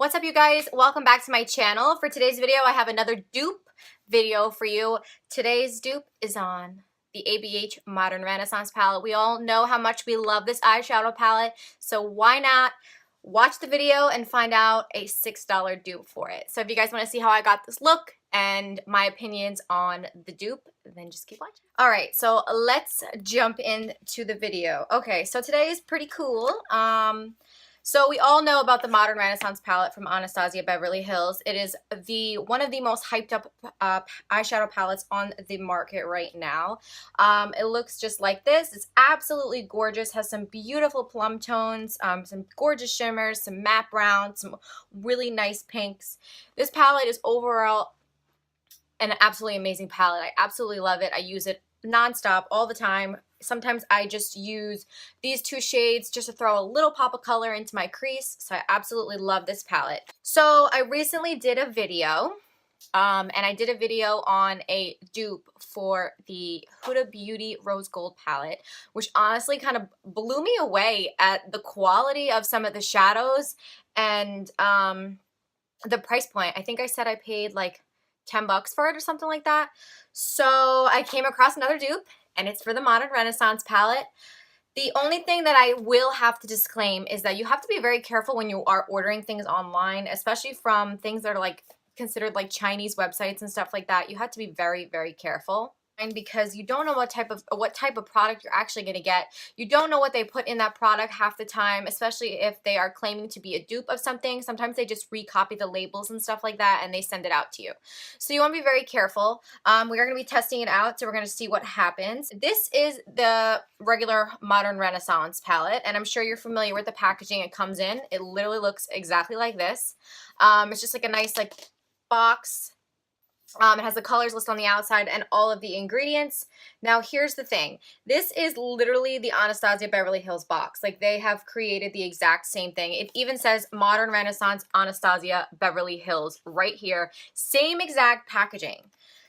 What's up, you guys? Welcome back to my channel. For today's video, I have another dupe video for you. Today's dupe is on the ABH Modern Renaissance palette. We all know how much we love this eyeshadow palette, so why not watch the video and find out a $6 dupe for it. So if you guys want to see how I got this look and my opinions on the dupe, then just keep watching. Alright, so let's jump into the video. Okay, so today is pretty cool. So we all know about the Modern Renaissance palette from Anastasia Beverly Hills. It is one of the most hyped up eyeshadow palettes on the market right now. It looks just like this. It's absolutely gorgeous. Has some beautiful plum tones, some gorgeous shimmers, some matte browns, some really nice pinks. This palette is overall an absolutely amazing palette. I absolutely love it. I use it nonstop all the time. Sometimes I just use these two shades just to throw a little pop of color into my crease. So I absolutely love this palette. So I recently did a video, and I did a video on a dupe for the Huda Beauty Rose Gold palette, which honestly kind of blew me away at the quality of some of the shadows and the price point. I think I said I paid like $10 for it or something like that. So I came across another dupe, and it's for the Modern Renaissance palette. The only thing that I will have to disclaim is that you have to be very careful when you are ordering things online, especially from things that are like considered like Chinese websites and stuff like that. You have to be very, very careful. And because you don't know what type of product you're actually going to get. You don't know what they put in that product half the time, especially if they are claiming to be a dupe of something. Sometimes they just recopy the labels and stuff like that, and they send it out to you. So you want to be very careful. We are going to be testing it out, so we're going to see what happens. This is the regular Modern Renaissance palette, and I'm sure you're familiar with the packaging it comes in. It literally looks exactly like this. It's just like a nice like box. It has the colors listed on the outside and all of the ingredients. Now, here's the thing. This is literally the Anastasia Beverly Hills box. Like, they have created the exact same thing. It even says Modern Renaissance Anastasia Beverly Hills right here. Same exact packaging.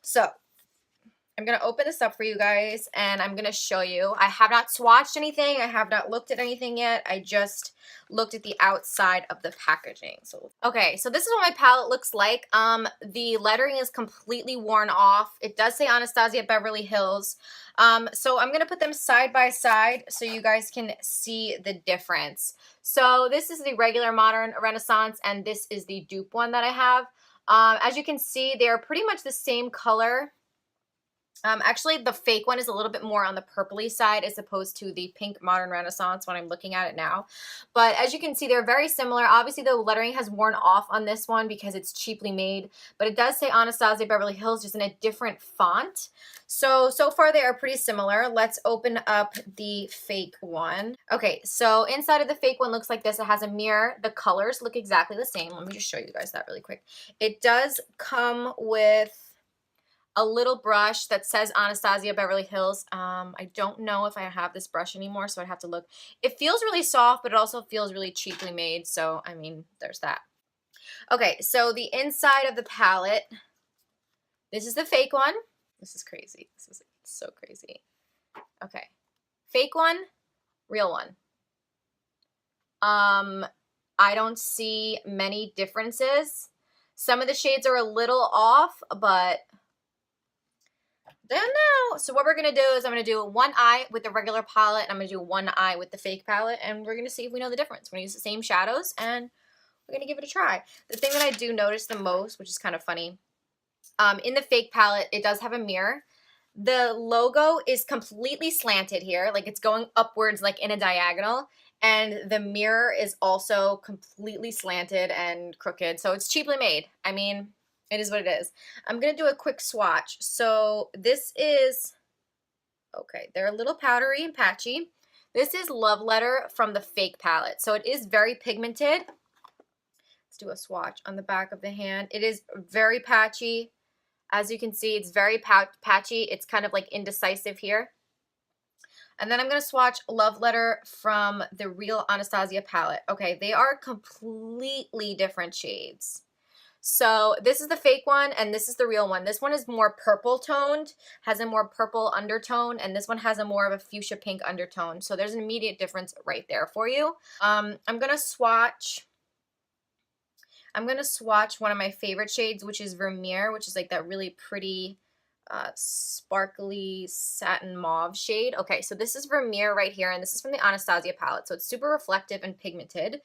So I'm going to open this up for you guys, and I'm going to show you. I have not swatched anything. I have not looked at anything yet. I just looked at the outside of the packaging. So, okay, so this is what my palette looks like. The lettering is completely worn off. It does say Anastasia Beverly Hills. So I'm going to put them side by side so you guys can see the difference. So this is the regular Modern Renaissance, and this is the dupe one that I have. As you can see, they are pretty much the same color. Actually, the fake one is a little bit more on the purpley side as opposed to the pink Modern Renaissance when I'm looking at it now. But as you can see, they're very similar. Obviously, the lettering has worn off on this one because it's cheaply made. But it does say Anastasia Beverly Hills, just in a different font. So far they are pretty similar. Let's open up the fake one. Okay, so inside of the fake one looks like this. It has a mirror. The colors look exactly the same. Let me just show you guys that really quick. It does come with a little brush that says Anastasia Beverly Hills. I don't know if I have this brush anymore, so I'd have to look. It feels really soft, but it also feels really cheaply made, so, I mean, there's that. Okay, so the inside of the palette, this is the fake one. This is crazy. This is so crazy. Okay, fake one, real one. I don't see many differences. Some of the shades are a little off, but don't know. So what we're going to do is I'm going to do one eye with the regular palette, and I'm going to do one eye with the fake palette, and we're going to see if we know the difference. We're going to use the same shadows, and we're going to give it a try. The thing that I do notice the most, which is kind of funny, in the fake palette, it does have a mirror. The logo is completely slanted here, like it's going upwards like in a diagonal, and the mirror is also completely slanted and crooked, so it's cheaply made. I mean, it is what it is. I'm going to do a quick swatch. So this is, okay, they're a little powdery and patchy. This is Love Letter from the fake palette. So it is very pigmented. Let's do a swatch on the back of the hand. It is very patchy. As you can see, it's very patchy. It's kind of like indecisive here. And then I'm going to swatch Love Letter from the real Anastasia palette. Okay, they are completely different shades. So this is the fake one, and this is the real one. This one is more purple toned, has a more purple undertone, and this one has a more of a fuchsia pink undertone. So there's an immediate difference right there for you. I'm going to swatch I'm going to swatch one of my favorite shades, which is Vermeer, which is like that really pretty sparkly satin mauve shade. Okay, so this is Vermeer right here, and this is from the Anastasia palette. So it's super reflective and pigmented.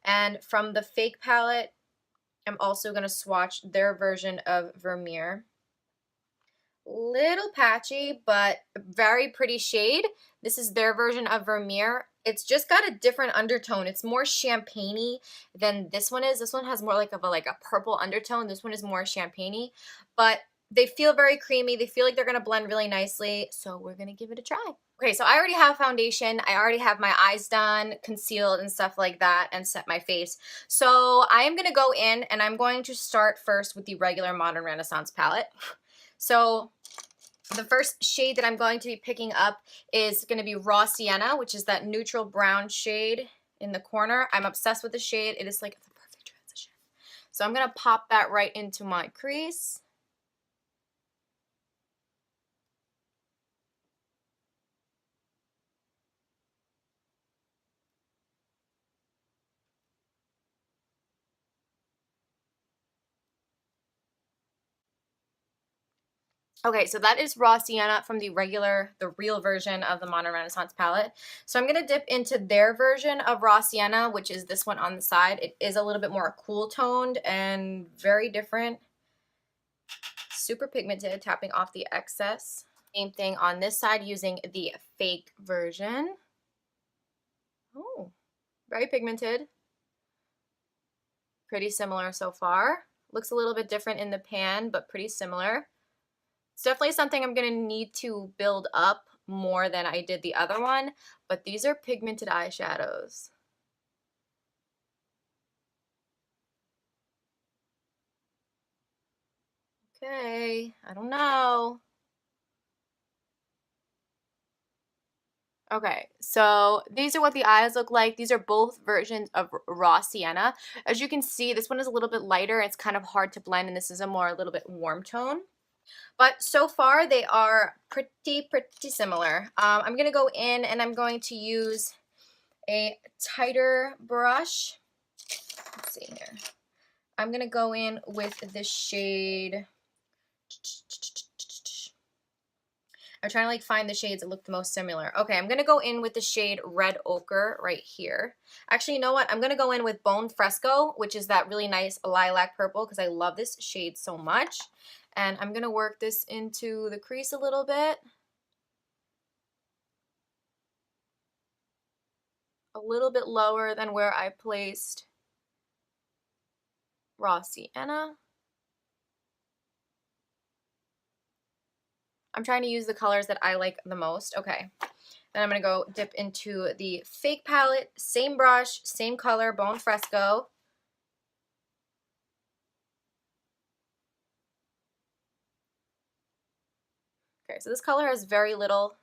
And from the Fake palette, I'm also going to swatch their version of Vermeer. Little patchy, but very pretty shade. This is their version of Vermeer. It's just got a different undertone. It's more champagne-y than this one is. This one has more like a purple undertone. This one is more champagne-y, but they feel very creamy. They feel like they're going to blend really nicely, so we're going to give it a try. Okay, so I already have foundation. I already have my eyes done, concealed, and stuff like that, and set my face. So I am going to go in, and I'm going to start first with the regular Modern Renaissance palette. So the first shade that I'm going to be picking up is going to be Raw Sienna, which is that neutral brown shade in the corner. I'm obsessed with the shade. It is like the perfect transition. So I'm going to pop that right into my crease. Okay, so that is Raw Sienna from the real version of the Modern Renaissance palette. So I'm going to dip into their version of Raw Sienna, which is this one on the side. It is a little bit more cool toned and very different. Super pigmented, tapping off the excess. Same thing on this side using the Fake version. Oh, very pigmented. Pretty similar so far. Looks a little bit different in the pan, but pretty similar. It's definitely something I'm going to need to build up more than I did the other one, but these are pigmented eyeshadows. Okay, I don't know. Okay, so these are what the eyes look like. These are both versions of Raw Sienna. As you can see, this one is a little bit lighter. It's kind of hard to blend, and this is a little bit warm tone. But so far, they are pretty similar. I'm going to go in, and I'm going to use a tighter brush. Let's see here. I'm going to go in with the shade. I'm trying to like find the shades that look the most similar. Okay, I'm going to go in with the shade Red Ochre right here. Actually, you know what? I'm going to go in with Bone Fresco, which is that really nice lilac purple because I love this shade so much. And I'm going to work this into the crease a little bit. A little bit lower than where I placed Raw Sienna. I'm trying to use the colors that I like the most. Okay. Then I'm going to go dip into the Fake palette. Same brush, same color, Bone Fresco. Okay, so this color has very little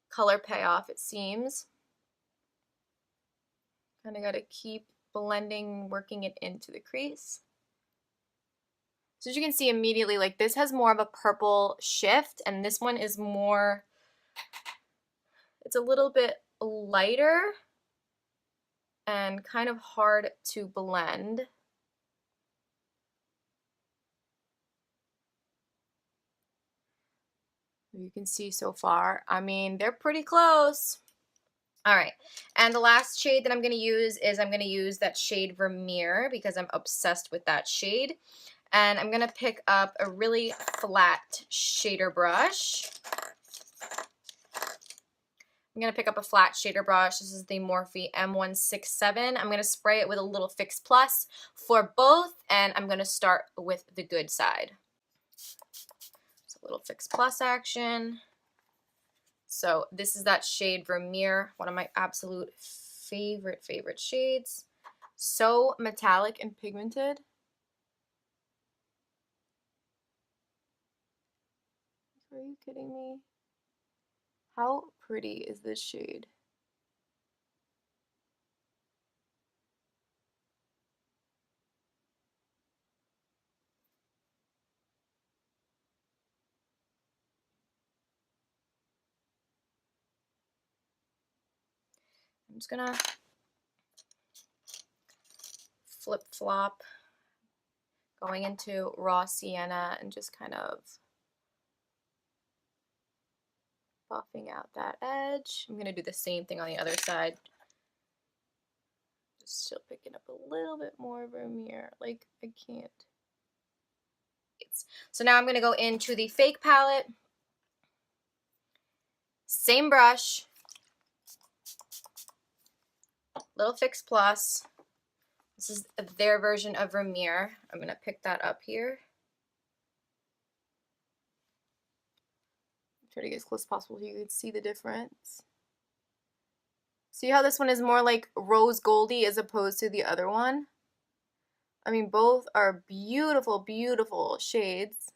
color payoff, it seems. Kind of got to keep blending, working it into the crease. So as you can see immediately, like this has more of a purple shift, and this one is more, it's a little bit lighter and kind of hard to blend. You can see so far, I mean, they're pretty close. All right, and the last shade that I'm going to use is I'm going to use that shade Vermeer because I'm obsessed with that shade. And I'm going to pick up a really flat shader brush. I'm going to pick up a flat shader brush. This is the Morphe M167. I'm going to spray it with a little Fix Plus for both, and I'm going to start with the good side. So a little Fix Plus action. So this is that shade Vermeer, one of my absolute favorite shades. So metallic and pigmented. Are you kidding me? How pretty is this shade? I'm just gonna flip-flop Going into raw sienna and just kind of buffing out that edge. I'm going to do the same thing on the other side. Just still picking up a little bit more Vermeer. Like, I can't. So now I'm going to go into the fake palette. Same brush. Little Fix Plus. This is their version of Vermeer. I'm going to pick that up here. Try to get as close as possible so you can see the difference. See how this one is more like rose goldy as opposed to the other one? I mean, both are beautiful, beautiful shades.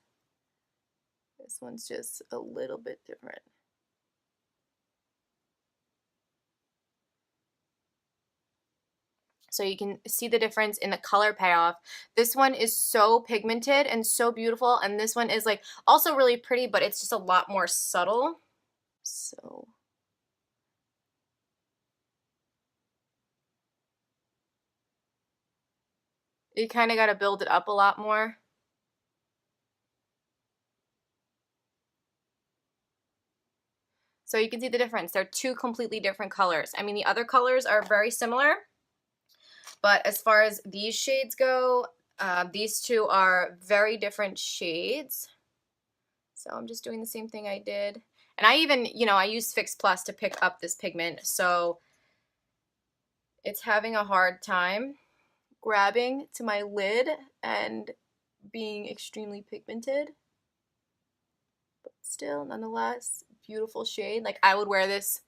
This one's just a little bit different. So you can see the difference in the color payoff. This one is so pigmented and so beautiful, and this one is like also really pretty, but it's just a lot more subtle. So you kind of got to build it up a lot more. So you can see the difference. They're two completely different colors. I mean, the other colors are very similar, but as far as these shades go, these two are very different shades. So I'm just doing the same thing I did. And I even, I used Fix Plus to pick up this pigment, so it's having a hard time grabbing to my lid and being extremely pigmented. But still, nonetheless, beautiful shade. Like, I would wear this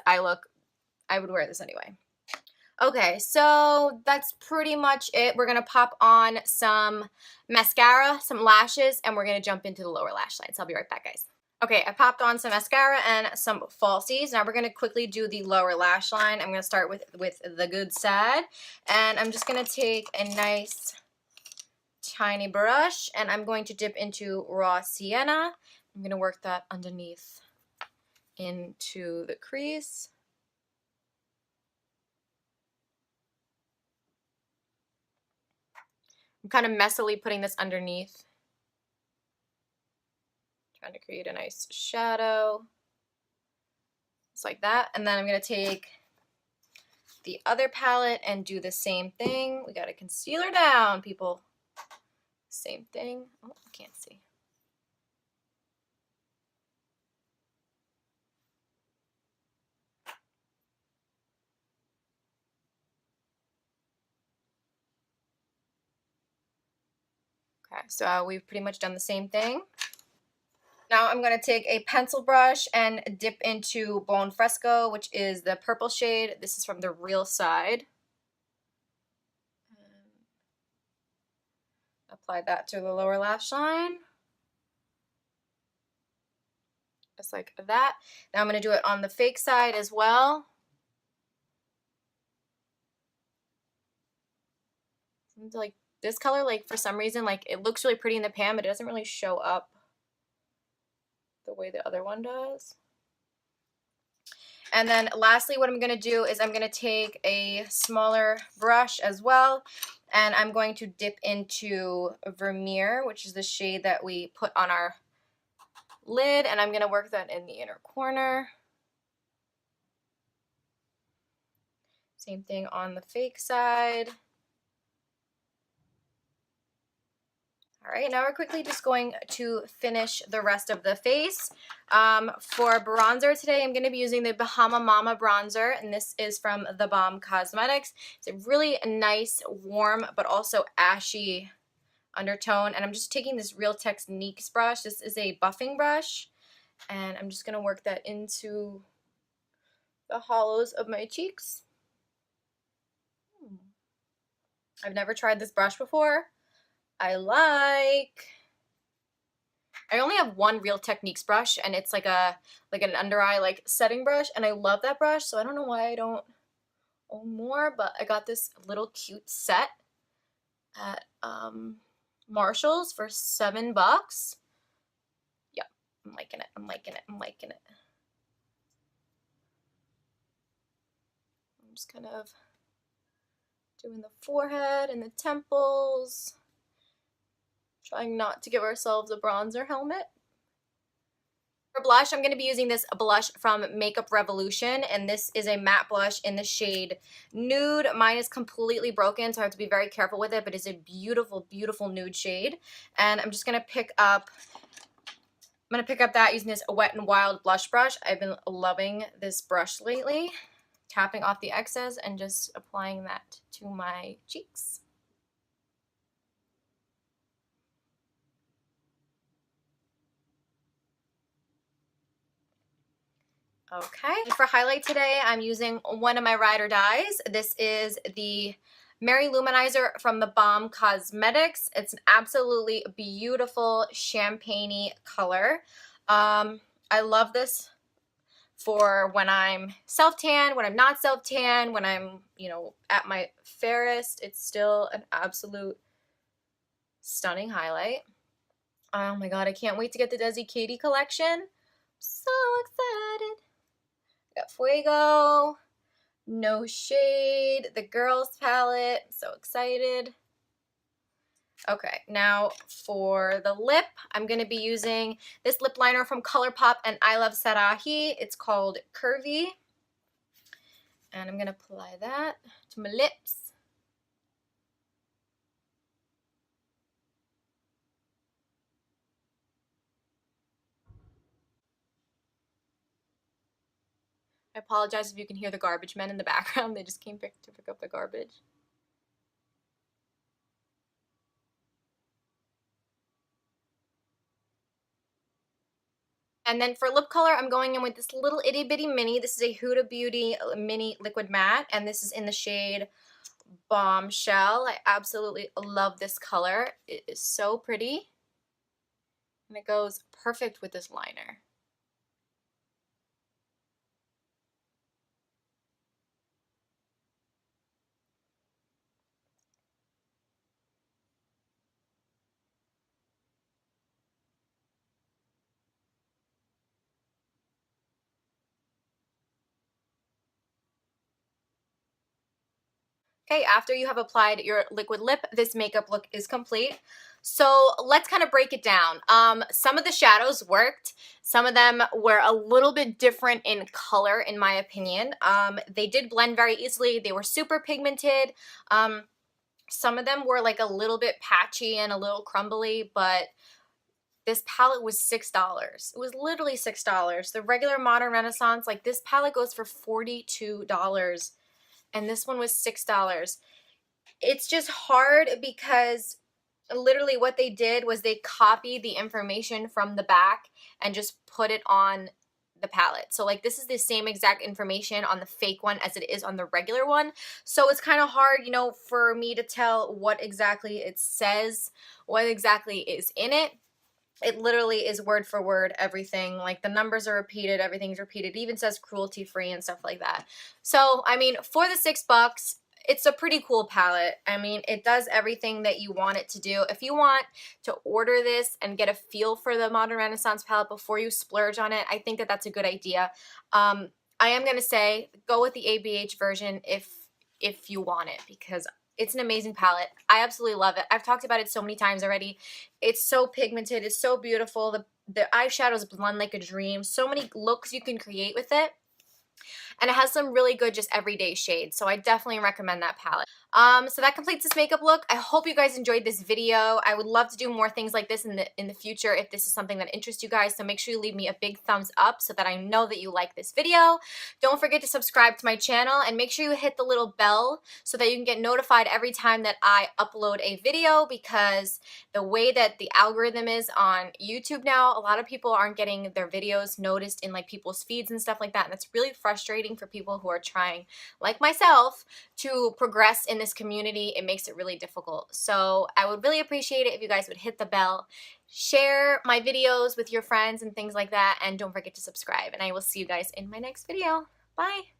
eye look. I would wear this anyway. Okay, so that's pretty much it. We're going to pop on some mascara, some lashes, and we're going to jump into the lower lash line. So I'll be right back, guys. Okay, I popped on some mascara and some falsies. Now we're going to quickly do the lower lash line. I'm going to start with the good side. And I'm just going to take a nice tiny brush, and I'm going to dip into raw sienna. I'm going to work that underneath into the crease. I'm kind of messily putting this underneath, trying to create a nice shadow, just like that. And then I'm going to take the other palette and do the same thing. We got to concealer down, people. Same thing. Oh, I can't see. Okay, so we've pretty much done the same thing. Now I'm going to take a pencil brush and dip into Bone Fresco, which is the purple shade. This is from the real side. Apply that to the lower lash line. Just like that. Now I'm going to do it on the fake side as well. Like this color, like for some reason, like it looks really pretty in the pan, but it doesn't really show up the way the other one does. And then lastly, what I'm going to do is I'm going to take a smaller brush as well, and I'm going to dip into Vermeer, which is the shade that we put on our lid, and I'm going to work that in the inner corner. Same thing on the fake side. All right, now we're quickly just going to finish the rest of the face. For bronzer today, I'm going to be using the Bahama Mama bronzer, and this is from The Balm Cosmetics. It's a really nice, warm, but also ashy undertone, and I'm just taking this Real Techniques brush. This is a buffing brush, and I'm just going to work that into the hollows of my cheeks. I've never tried this brush before. I only have one Real Techniques brush, and it's like an under eye like setting brush, and I love that brush, so I don't know why I don't own more, but I got this little cute set at Marshall's for $7. Yeah, I'm liking it. I'm liking it. I'm liking it. I'm just kind of doing the forehead and the temples. Trying not to give ourselves a bronzer helmet. For blush, I'm going to be using this blush from Makeup Revolution, and this is a matte blush in the shade Nude. Mine is completely broken, so I have to be very careful with it, but it's a beautiful, beautiful nude shade. And I'm just going to pick up that using this Wet n Wild blush brush. I've been loving this brush lately. Tapping off the excess and just applying that to my cheeks. Okay, for highlight today, I'm using one of my ride or dies. This is the Mary Luminizer from The Balm Cosmetics. It's an absolutely beautiful champagne-y color. I love this for when I'm self-tan, when I'm not self-tan, when I'm, you know, at my fairest. It's still an absolute stunning highlight. Oh my god, I can't wait to get the Desi Katie collection. I'm so excited. Got Fuego, No Shade, the Girls palette. So excited. Okay, now for the lip, I'm going to be using this lip liner from ColourPop and I Love Sarahi. It's called Curvy. And I'm going to apply that to my lips. I apologize if you can hear the garbage men in the background. They just came to pick up the garbage. And then for lip color, I'm going in with this little itty bitty mini. This is a Huda Beauty mini liquid matte, and this is in the shade Bombshell. I absolutely love this color. It is so pretty, and it goes perfect with this liner. Okay, after you have applied your liquid lip, this makeup look is complete. So let's kind of break it down. Some of the shadows worked. Some of them were a little bit different in color, in my opinion. They did blend very easily. They were super pigmented. Some of them were like a little bit patchy and a little crumbly, but this palette was $6. It was literally $6. The regular Modern Renaissance, like this palette goes for $42, and this one was $6. It's just hard because literally what they did was they copied the information from the back and just put it on the palette. So like this is the same exact information on the fake one as it is on the regular one. So it's kind of hard, you know, for me to tell what exactly it says, what exactly is in it. It literally is word for word everything. Like the numbers are repeated, everything's repeated. It even says cruelty free and stuff like that. So I mean, for the $6, it's a pretty cool palette. I mean, it does everything that you want it to do. If you want to order this and get a feel for the Modern Renaissance palette before you splurge on it, I think that that's a good idea. I am going to say go with the ABH version if you want it, because it's an amazing palette. I absolutely love it. I've talked about it so many times already. It's so pigmented. It's so beautiful. The eyeshadows blend like a dream. So many looks you can create with it. And it has some really good just everyday shades. So I definitely recommend that palette. So that completes this makeup look. I hope you guys enjoyed this video. I would love to do more things like this in the future if this is something that interests you guys. So make sure you leave me a big thumbs up so that I know that you like this video. Don't forget to subscribe to my channel and make sure you hit the little bell so that you can get notified every time that I upload a video, because the way that the algorithm is on YouTube now, a lot of people aren't getting their videos noticed in like people's feeds and stuff like that. And it's really frustrating for people who are trying, like myself, to progress in this community. It makes it really difficult. So I would really appreciate it if you guys would hit the bell, share my videos with your friends and things like that, and don't forget to subscribe. And I will see you guys in my next video. Bye!